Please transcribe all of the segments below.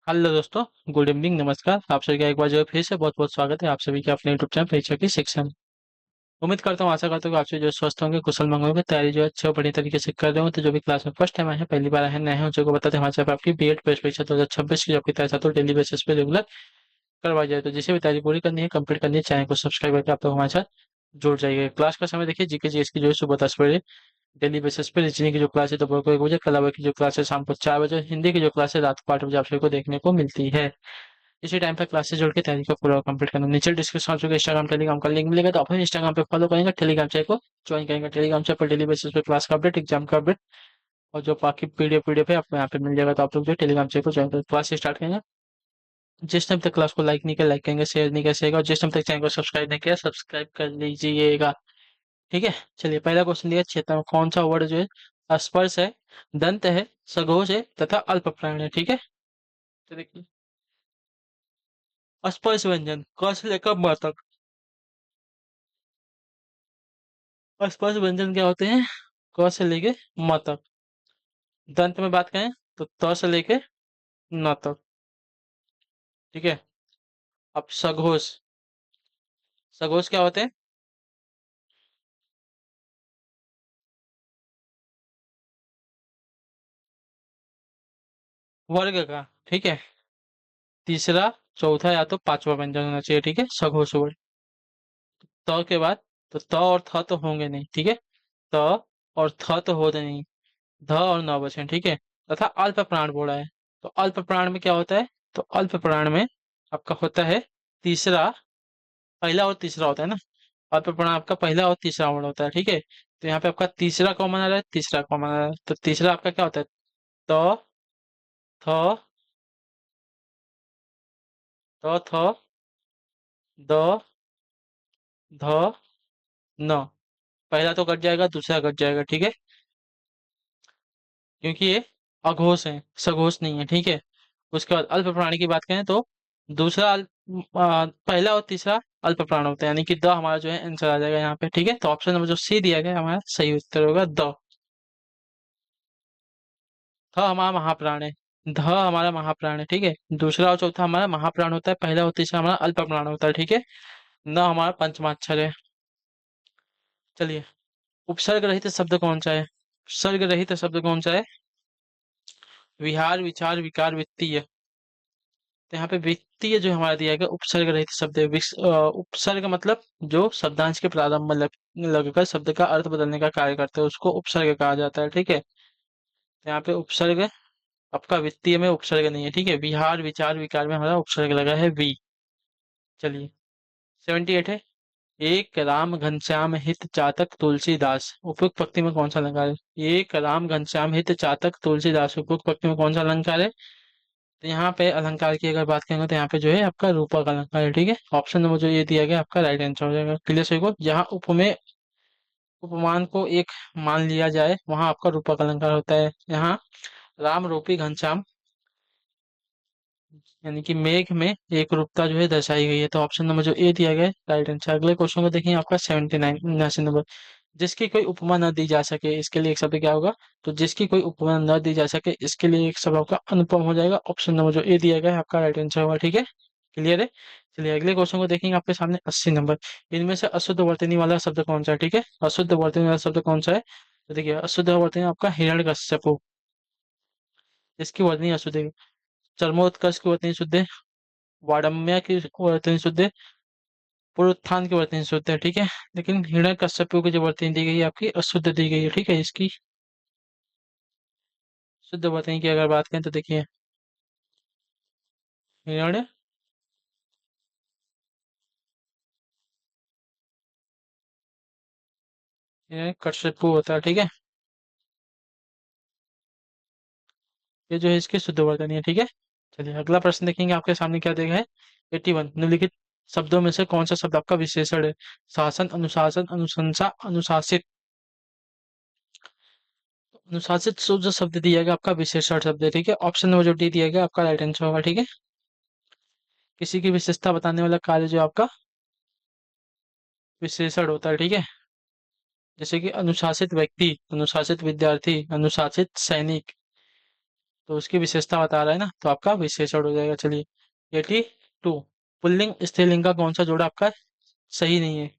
Hello दोस्तों। Good evening, नमस्कार। आप सभी का एक बार जो है फिर से बहुत बहुत स्वागत है आप सभी के अपने यूट्यूब चैनल परीक्षा की शिक्षा में। उम्मीद करता हूँ, आशा करता हूँ कि आप सभी जो स्वस्थ होंगे, कुशल मंगल होंगे, तैयारी जो है अच्छे और बढ़िया तरीके से कर रहे हो। तो जो भी क्लास में फर्स्ट टाइम आए हैं, पहली बार आए हैं, नए हैं, उन सबको बताते हैं हमारे साथ आपकी बीएड प्रवेश परीक्षा 2026 की जो आपकी तैयारी तो डेली बेसिस पे रेगुलर करवाई जाए। तो जिसे भी तैयारी पूरी करनी है, कंप्लीट करनी है, चैनल को सब्सक्राइब करके आप लोग हमारे साथ जुड़ जाइए। क्लास का समय देखिए, जीके जीएस की जो है सुबह 10 बजे डेली बेसिस पे। रीजनिंग की जो क्लास है दोपहर को 1 बजे, कला की जो क्लास है शाम को 4 बजे, हिंदी की जो क्लास है रात को 8 बजे आप सभी को देखने को मिलती है। इसी टाइम पे क्लासेस जोड़ के तैयारी को पूरा कंप्लीट करना। नीचे डिस्क्रिप्शन में इंस्टाग्राम टेलीग्राम का लिंक मिलेगा, तो अपने इंस्टाग्राम पे फॉलो करेंगे, टेलीग्राम चैनल को ज्वाइन करेंगे। टेलीग्राम चैनल पर डेली बेसिस पे क्लास का अपडेट, एग्जाम का अपडेट और जो बाकी पीडीएफ है आपको यहाँ पे मिल जाएगा। तो आप लोग जो टेलीग्राम चैनल को ज्वाइन कर क्लास स्टार्ट करेंगे। जिस टाइम तक क्लास को लाइक नहीं किया लाइक करेंगे, शेयर नहीं किया शेयर, और जिस टाइम तक चैनल को सब्सक्राइब नहीं किया सब्सक्राइब कर लीजिएगा। ठीक है, चलिए पहला क्वेश्चन दिया, क्षेत्र में कौन सा वर्ड जो है स्पर्श है, दंत है, सघोष है तथा अल्प प्राण है। ठीक है, तो देखिए, स्पर्श व्यंजन क से लेकर म तक। स्पर्श व्यंजन क्या होते हैं? क से लेके म तक। दंत में बात करें तो त से लेके न तक। ठीक है, अब सघोष। सघोष क्या होते हैं? वर्ग का। ठीक है, तीसरा चौथा या तो पांचवा व्यंजन होना चाहिए। ठीक है, सघोष वर्ग। त के बाद तो त और थ तो होंगे नहीं। ठीक है, त और थ तो होते नहीं, ध और न बचे। ठीक है, तथा अल्प प्राण बोला है। तो अल्प प्राण में क्या होता है? तो अल्प प्राण में आपका होता है तीसरा, पहला और तीसरा होता है ना। अल्प प्राण आपका पहला और तीसरा वर्ड होता है। ठीक है, तो यहाँ पे आपका तीसरा कॉमन आ रहा है, तीसरा कॉमन आ रहा है, तो तीसरा आपका क्या होता है? त थ थ द ध न। पहला तो कट जाएगा, दूसरा कट जाएगा। ठीक है, क्योंकि ये अघोष है, सघोष नहीं है। ठीक है, उसके बाद अल्प प्राणी की बात करें तो दूसरा पहला और तीसरा अल्प प्राण होता है, यानी कि द हमारा जो है आंसर आ जाएगा यहाँ पे। ठीक है, तो ऑप्शन नंबर जो सी दिया गया है, हमारा सही उत्तर होगा द। थ हमारा महाप्राण है, ध हमारा महाप्राण है। ठीक है, दूसरा और चौथा हमारा महाप्राण होता है, पहला और तीसरा हमारा अल्प प्राण होता है। ठीक है, न हमारा पंचमाक्षर है। चलिए, उपसर्ग रहित शब्द कौन सा है? उपसर्ग रहित शब्द कौन सा है? विहार, विचार, विकार, वित्तीय। तो यहाँ पे वित्तीय जो हमारा दिया गया उपसर्ग रहित शब्द है। उपसर्ग मतलब जो शब्दांश के प्रारंभ में लगकर शब्द का अर्थ बदलने का कार्य करते हैं, उसको उपसर्ग कहा जाता है। ठीक है, तो यहाँ पे उपसर्ग आपका वित्तीय में उपसर्ग नहीं है। ठीक है, विहार, विचार, विकार में हमारा उपसर्ग लगा है वी। चलिए, 78 है। एक राम घनश्याम हित चातक तुलसीदास, उपयुक्त पंक्ति में कौन सा अलंकार है? एक राम घनश्याम हित चातक तुलसीदास, उपयुक्त पंक्ति में कौन सा अलंकार है? तो यहाँ पे अलंकार की अगर बात करेंगे तो यहाँ पे जो है आपका रूपक अलंकार है। ठीक है, ऑप्शन नंबर जो ये दिया गया आपका राइट आंसर हो जाएगा। क्लियर सही को, जहाँ उपमेय उपमान को एक मान लिया जाए वहां आपका रूपक अलंकार होता है। यहाँ राम रूपी घनश्याम यानी कि मेघ में एक रूपता जो है दर्शाई गई है। तो ऑप्शन नंबर जो ए दिया गया है राइट आंसर। अगले क्वेश्चन को देखेंगे, आपका 79 79 नंबर। जिसकी कोई उपमा न दी जा सके, इसके लिए एक शब्द क्या होगा? तो जिसकी कोई उपमा न दी जा सके, इसके लिए एक शब्द आपका अनुपम हो जाएगा। ऑप्शन नंबर जो ए दिया गया है आपका राइट आंसर होगा। ठीक है, क्लियर है। चलिए अगले क्वेश्चन को देखेंगे, आपके सामने 80 नंबर। इनमें से अशुद्ध वर्तनी वाला शब्द कौन सा है? ठीक है, अशुद्ध वर्तनी वाला शब्द कौन सा है? तो देखिए, अशुद्ध वर्तनी आपका हिरण्यकश्यपु, इसकी वर्तनी अशुद्ध है। चरमोत्कर्ष की वर्तनी शुद्ध है, वाडम्या की वर्तनी शुद्ध है, पुनरुत्थान की वर्तनी शुद्ध है। ठीक है, लेकिन हिरण्यकश्यपु की जो वर्तनी दी गई है आपकी अशुद्ध दी गई है। ठीक है, इसकी शुद्ध वर्तनी की अगर बात करें तो देखिए, हिरण्य हिरण्यकश्यपु होता है। ठीक है, ये जो है इसकी शुद्ध वर्तनी है। ठीक है, चलिए अगला प्रश्न देखेंगे, आपके सामने क्या देखा है? 81, निम्नलिखित शब्दों में से कौन सा शब्द आपका विशेषण है? शासन, अनुशासन, अनुशंसा, अनुशासित। अनुशासित जो शब्द दिया गया आपका विशेषण शब्द है। ठीक है, ऑप्शन नंबर जो डी दिया गया आपका राइट आंसर होगा। ठीक है, किसी की विशेषता बताने वाला कार्य जो आपका विशेषण होता है। ठीक है, जैसे कि अनुशासित व्यक्ति, अनुशासित विद्यार्थी, अनुशासित सैनिक। तो उसकी विशेषता बता रहा है ना, तो आपका विशेषण हो जाएगा। चलिए 82। पुल्लिंग स्त्रीलिंग का कौन सा जोड़ा आपका सही नहीं है?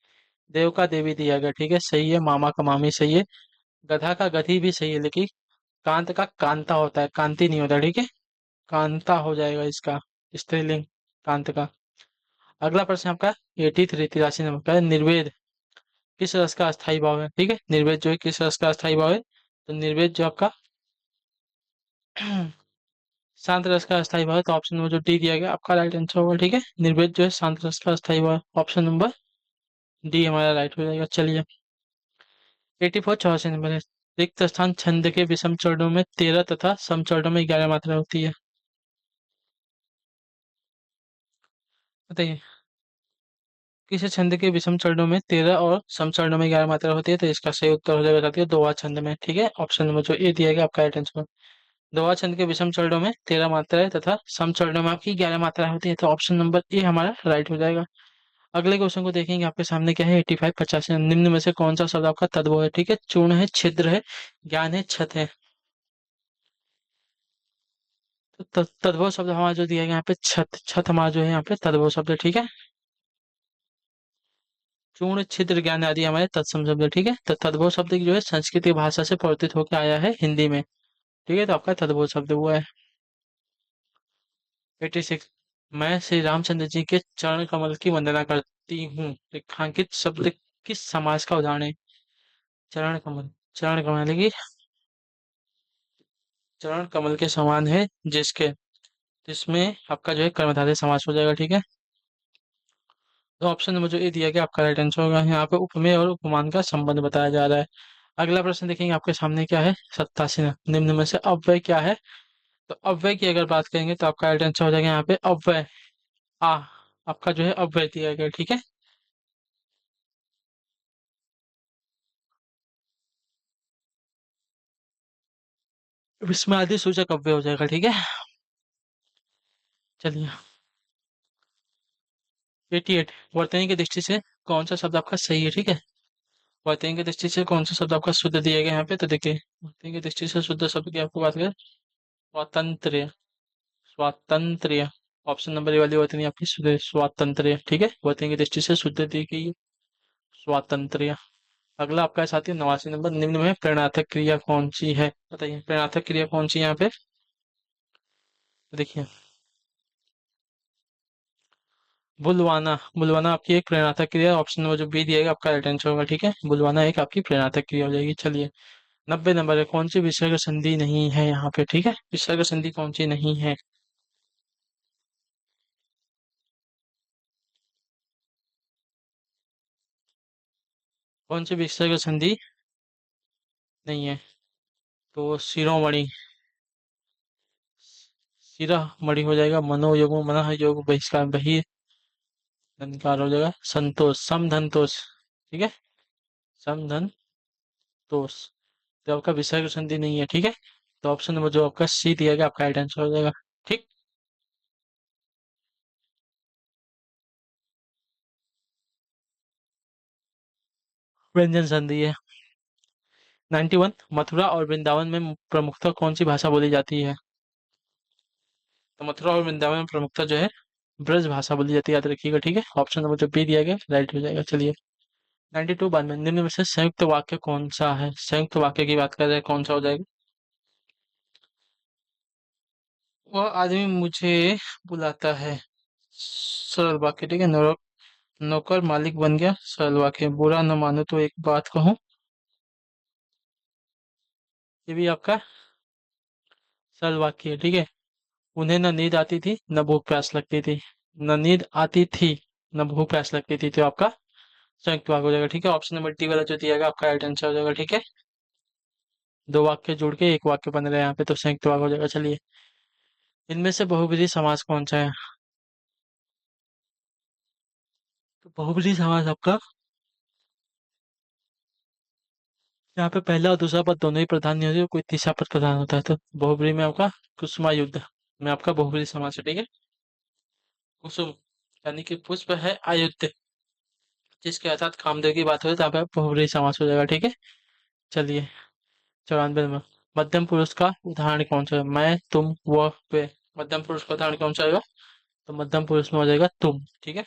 देव का देवी दिया गया, ठीक है, सही है। मामा का मामी सही है। गधा का गधी भी सही है, लेकिन कांत का कांता होता है, कांति नहीं होता, ठीक है। कांता हो जाएगा इसका स्त्रीलिंग, कांत का। अगला प्रश्न आपका 83, 83 नंबर का है। निर्वेद किस रस का अस्थाई भाव है? ठीक है, निर्वेद जो है किस रस का अस्थाई भाव है? तो निर्वेद जो आपका शांत रस का अस्थाई भाव है, तो ऑप्शन नंबर जो डी दिया गया आपका राइट आंसर होगा, ठीक है। निर्वेद जो है शांत रस का अस्थाई भाव है, ऑप्शन नंबर डी हमारा राइट हो जाएगा। चलिए 84, 84 नंबर है। रिक्त स्थान छंद के विषम चरणों में 13 तथा सम चरणों में 11 मात्रा होती है, बताइए। किसी छंद के विषम चरणों में 13 और सम चरणों में 11 मात्रा होती है, तो इसका सही उत्तर हो जाएगा साथियों दोहा छंद में, ठीक है। ऑप्शन नंबर जो ए दिया गया आपका राइट आंसर। दोहा छंद के विषम चरणों में 13 मात्राएं तथा सम चरणों में आपकी 11 मात्राएं होती है, तो ऑप्शन नंबर ए हमारा राइट हो जाएगा। अगले क्वेश्चन को देखेंगे, आपके सामने क्या है 85, 50। निम्न में से कौन सा शब्द आपका तद्भव है? ठीक है, चूर्ण है, छिद्र है, ज्ञान है, छत है। तो तद्भव शब्द हमारा जो दिया गया यहाँ पे छत, छत हमारा जो है यहाँ पे तद्भव शब्द है, ठीक है। चूर्ण छिद्र ज्ञान आदि हमारे तत्सम शब्द है, ठीक है। तो तद्भव शब्द की जो है संस्कृत की भाषा से परिवर्तित होकर आया है हिंदी में, ठीक है, तो आपका तद्भव शब्द हुआ है। 86। मैं श्री रामचंद्र जी के चरण कमल की वंदना करती हूँ, रेखांकित शब्द किस समास का उदाहरण है? चरण कमल, चरण कमल यानी कि चरण कमल के समान है जिसके, जिसमें आपका जो है कर्मधारय समास हो जाएगा, ठीक है। तो ऑप्शन नंबर जो ए दिया गया आपका राइट आंसर होगा। यहाँ पे उपमेय और उपमान का संबंध बताया जा रहा है। अगला प्रश्न देखेंगे, आपके सामने क्या है 87। निम्न में से अव्यय क्या है? तो अव्यय की अगर बात करेंगे तो आपका राइट आंसर हो जाएगा यहाँ पे अव्यय आ, आपका जो है अव्यय दिया गया, ठीक है। विस्मयादि सूचक अव्यय हो जाएगा, ठीक है। चलिए 88। वर्तनी की दृष्टि से कौन सा शब्द आपका सही है? ठीक है, वर्तनी की दृष्टि से कौन सा शब्द आपका शुद्ध दिया गया यहाँ पे? तो देखिए वर्तनी की दृष्टि से शुद्ध शब्द की आपको बात करें, स्वातंत्र्य, स्वातंत्र्य। ऑप्शन नंबर ए वाली वर्तनी आपकी शुद्ध स्वातंत्र्य, ठीक है, वर्तनी की दृष्टि से शुद्ध दी गई है, स्वातंत्र्य। अगला आपका है साथी 89 नंबर। निम्न में प्रेरणार्थक क्रिया कौन सी है? बताइए प्रेरणार्थक क्रिया कौन सी है यहाँ पे? तो देखिए बुलवाना, बुलवाना आपकी एक प्रेरणार्थक क्रिया, ऑप्शन नंबर जो बी दिएगा आपका राइट आंसर होगा, ठीक है। बुलवाना एक आपकी प्रेरणार्थक क्रिया हो जाएगी। चलिए 90 नंबर है। कौन सी विसर्ग संधि नहीं है यहाँ पे? ठीक है, विसर्ग संधि कौन सी नहीं है? कौन सी विसर्ग संधि नहीं है? तो शिरोमणि, सिरा मणि हो जाएगा। मनोयोग मनः योग बहिष्कार बहि धनकार हो जाएगा। संतोष, समधन तोष, ठीक है, समधन तोष। तो आपका विसर्ग संधि नहीं है, ठीक है। तो ऑप्शन नंबर जो आपका सी दिया गया आपका राइट आंसर हो जाएगा, ठीक। व्यंजन संधि है। 91। मथुरा और वृंदावन में प्रमुखतः कौन सी भाषा बोली जाती है? तो मथुरा और वृंदावन में प्रमुखतः जो है ब्रज भाषा बोली जाती है, याद रखिएगा, ठीक है। ऑप्शन नंबर जो बी दिया गया राइट हो जाएगा। चलिए 92 बाद में निम्न में से संयुक्त वाक्य कौन सा है? संयुक्त वाक्य की बात कर रहे हैं, कौन सा हो जाएगा? वह आदमी मुझे बुलाता है, सरल वाक्य, ठीक है। नौकर मालिक बन गया, सरल वाक्य। बुरा न मानो तो एक बात कहूँ, ये भी आपका सरल वाक्य है, ठीक है। उन्हें न नींद आती थी न भूख प्यास लगती थी, न नींद आती थी न भूख प्यास लगती थी, तो आपका संयुक्त वाक्य हो जाएगा, ठीक है। ऑप्शन नंबर डी वाला जो दिया गया आपका राइट आंसर हो जाएगा, ठीक है। दो वाक्य जोड़ के एक वाक्य बन रहा है यहाँ पे, तो संयुक्त वाक्य हो जाएगा। चलिए इनमें से बहुब्रीहि समास कौन सा है? तो बहुब्रीहि समास आपका यहाँ पे पहला और दूसरा पद दोनों ही प्रधान नहीं होते, और कोई तीसरा पद प्रधान होता है, तो बहुब्रीहि में आपका कुसुमा युद्ध में आपका बहुब्रीहि समास है, ठीक है। कुसुम यानी कि पुष्प है, आयुध जिसके अर्थात कामदेव की बात हो तो यहाँ पे बहुब्रीहि समास हो जाएगा, ठीक है। चलिए 94 में मध्यम पुरुष का उदाहरण कौन सा है? मैं, तुम, वह, वे। मध्यम पुरुष का उदाहरण कौन सा आएगा? तो मध्यम पुरुष में हो जाएगा तुम। ठीक है।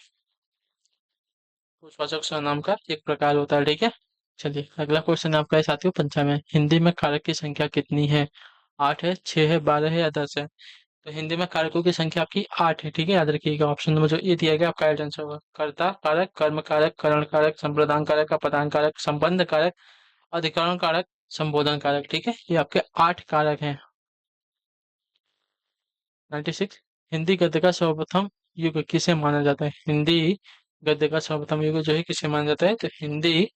पुरुषवाचक सर्वनाम का एक प्रकार होता है। ठीक है। चलिए अगला क्वेश्चन आपका है साथियों, 55। हिंदी में कारक की संख्या कितनी है? 8 है, 6 है, 12 है या 10 है? तो हिंदी में कारकों की संख्या आपकी 8 है। ठीक है, याद रखिएगा। ऑप्शन नंबर जो ये दिया गया आपका राइट आंसर होगा। कर्ता कारक, कर्म कारक, करण कारक, संप्रदान कारक, अपदान कारक, संबंध कारक, अधिकरण कारक, संबोधन कारक। ठीक है, ये आपके 8 कारक हैं। 96। हिंदी गद्य का सर्वप्रथम युग किसे माना जाता है? हिंदी गद्य का सर्वप्रथम युग जो है किसे माना जाता है? तो हिंदी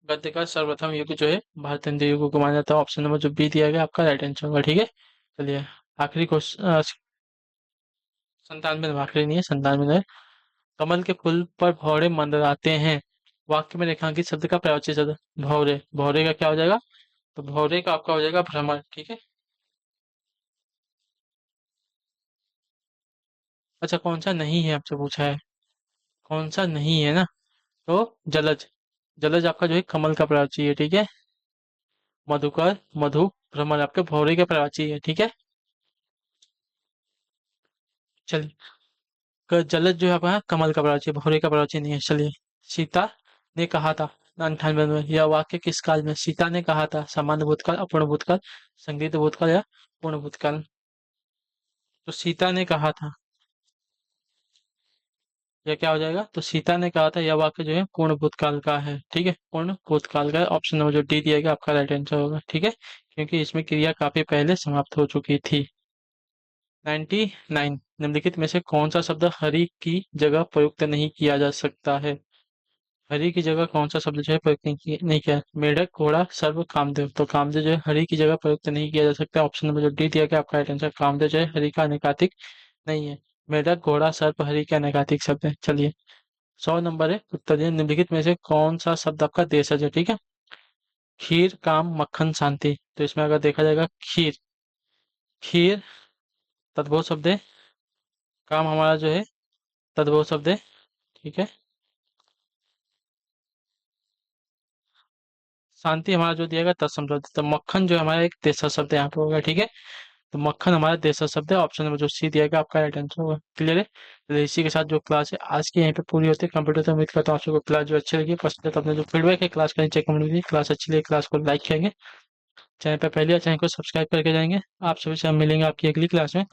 गद्य का सर्वप्रथम युग जो है भारत हिंदी युग को माना जाता है। ऑप्शन नंबर जो बी दिया गया आपका राइट आंसर होगा। ठीक है। चलिए आखिरी क्वेश्चन, 97 आखिरी नहीं है, 97 है। कमल के फूल पर भौरे मंडराते हैं, वाक्य में रेखांकित शब्द का प्रयोज्य शब्द। भौरे, भौरे का क्या हो जाएगा? तो भौरे का आपका हो जाएगा भ्रमर। ठीक है। अच्छा, कौन सा नहीं है आपसे पूछा है? कौन सा नहीं है ना? तो जलज। जलज आपका जो है कमल का प्रवाची है। ठीक है। मधुकर, मधु, भ्रमर आपके भौरे के प्रवाची है। ठीक है। चलिए जलज जो है आपका कमल का प्रवाची है, भौरे का प्रवाची नहीं है। चलिए। सीता ने कहा था, 98 में, यह वाक्य किस काल में? सीता ने कहा था, सामान्य भूतकाल, अपूर्ण भूतकाल, संदिग्ध भूतकाल या पूर्ण भूतकाल? तो सीता ने कहा था, यह क्या हो जाएगा? तो सीता ने कहा था यह वाक्य जो है पूर्ण भूतकाल का है। ठीक है, पूर्ण भूतकाल का है। ऑप्शन नंबर जो डी दिया गया आपका राइट आंसर होगा। ठीक है, क्योंकि इसमें क्रिया काफी पहले समाप्त हो चुकी थी। 99। निम्नलिखित में से कौन सा शब्द हरि की जगह प्रयुक्त नहीं किया जा सकता है? हरि की जगह कौन सा शब्द जो है प्रयुक्त नहीं किया? मेढक, घोड़ा, सर्प, कामदेव। तो कामदेव जो है हरि की जगह प्रयुक्त नहीं किया जा सकता। ऑप्शन नंबर जो डी दिया गया आपका राइट आंसर। कामदेव जो है हरि का अनेकातिक नहीं है। मेढक, घोड़ा, सर्प हरि के अनेकातिक शब्द है। चलिए 100 नंबर है उत्तर दिए। निम्नलिखित में से कौन सा शब्द आपका देशज है? ठीक है। खीर, काम, मक्खन, शांति। तो इसमें अगर देखा जाएगा खीर, खीर तद्भव शब्द है। काम हमारा जो है तद्भव शब्द है। ठीक है। शांति हमारा जो दिया गया तत्सम शब्द है। तो मक्खन जो है हमारा एक देशज शब्द है यहाँ पे होगा। ठीक है। तो मक्खन हमारा देशज शब्द है। ऑप्शन नंबर जो सी दिया गया आपका राइट आंसर होगा। क्लियर है? तो इसी के साथ जो क्लास है आज की यहीं पे पूरी होती है। कंप्यूटर से उम्मीद करता हूँ आप सबको क्लास जो अच्छी लगी। पसंद है तो अपने जो फीडबैक है क्लास का नीचे कमेंट में दीजिए। क्लास अच्छी लगी क्लास को लाइक करेंगे, चैनल पे पहले चैनल को सब्सक्राइब करके जाएंगे। आप सभी से हम मिलेंगे आपकी अगली क्लास में।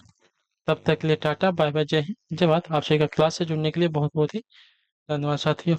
तब तक के लिए टाटा बाय बाय, जय हिंद, जय भारत। आप सभी का क्लास से जुड़ने के लिए बहुत बहुत ही धन्यवाद साथियों।